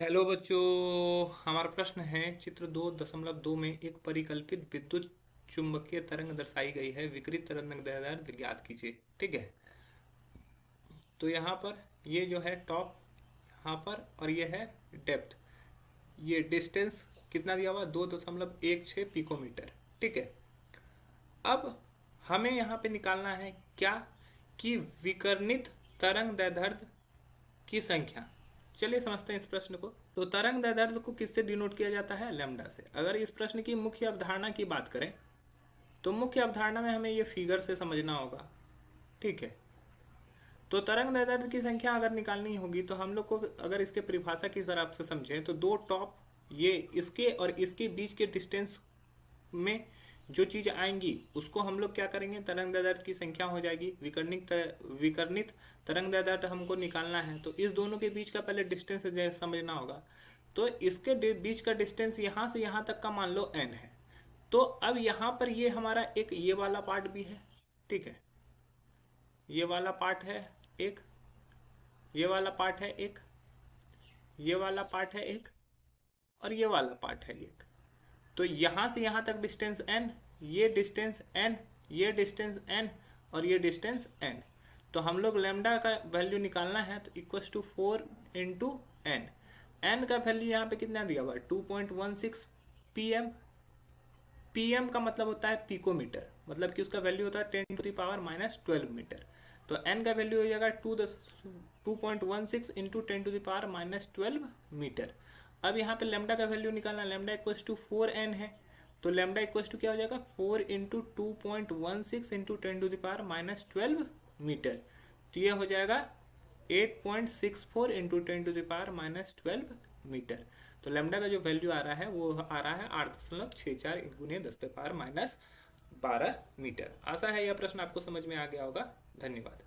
Hello बच्चों, हमारा प्रश्न है चित्र 2.2 में एक परिकल्पित विद्युत चुंबकीय तरंग दर्शाई गई है। विकिरित तरंग दैर्ध्य ज्ञात कीजिए। ठीक है, तो यहाँ पर ये जो है टॉप यहाँ पर और ये है डेप्थ। ये डिस्टेंस कितना दिया हुआ? 2.16 पिकोमीटर। ठीक है, अब हमें यहाँ पे निकालना है क्या कि विकर्णित तरंग दैर्ध्य की संख्या। चलिए समझते हैं इस प्रश्न को। तो तरंग दैर्ध्य को किससे डिनोट किया जाता है? लैम्डा से। अगर इस प्रश्न की मुख्य अवधारणा की बात करें तो मुख्य अवधारणा में हमें ये फिगर से समझना होगा। ठीक है, तो तरंग दैर्ध्य की संख्या अगर निकालनी होगी तो हम लोग को, अगर इसके परिभाषा की तरफ से समझें तो दो टॉप, ये इसके और इसके बीच के डिस्टेंस में जो चीज आएंगी उसको हम लोग क्या करेंगे? तरंग दैर्ध्य की संख्या हो जाएगी। विकर्णित तरंग दैर्ध्य हमको निकालना है तो इस दोनों के बीच का पहले डिस्टेंस समझना होगा। तो इसके बीच का डिस्टेंस यहाँ से यहाँ तक का मान लो n है। तो अब यहाँ पर ये हमारा एक ये वाला पार्ट भी है। ठीक है, ये वाला पार्ट है एक, ये वाला पार्ट है एक, ये वाला पार्ट है एक, और ये वाला पार्ट है एक। तो यहाँ से यहाँ तक डिस्टेंस n, ये डिस्टेंस n, ये डिस्टेंस n और ये डिस्टेंस n। तो हम लोग लैम्डा का वैल्यू निकालना है तो equals to 4 into N. N का वैल्यू यहाँ पे कितना दिया हुआ है? 2.16 pm। pm का मतलब होता है पिकोमीटर, मतलब कि उसका वैल्यू होता है 10⁻⁻12 मीटर। तो n का वैल्यू हो जाएगा 2.16 इंटू 10⁻⁻12 मीटर। अब यहाँ पे लैम्डा का वैल्यू निकालना, लैम्डा इक्वस टू 4n है। तो लैम्डा इक्वस टू क्या हो जाएगा? 4 इंटू 2.16 इंटू 10⁻⁻12 मीटर। तो ये हो जाएगा 8.64 इंटू 10⁻⁻12 मीटर। तो लैम्डा का जो वैल्यू आ रहा है वो आ रहा है 8.64 गुने 10⁻⁻12 मीटर। आशा है यह प्रश्न आपको समझ में आ गया होगा। धन्यवाद।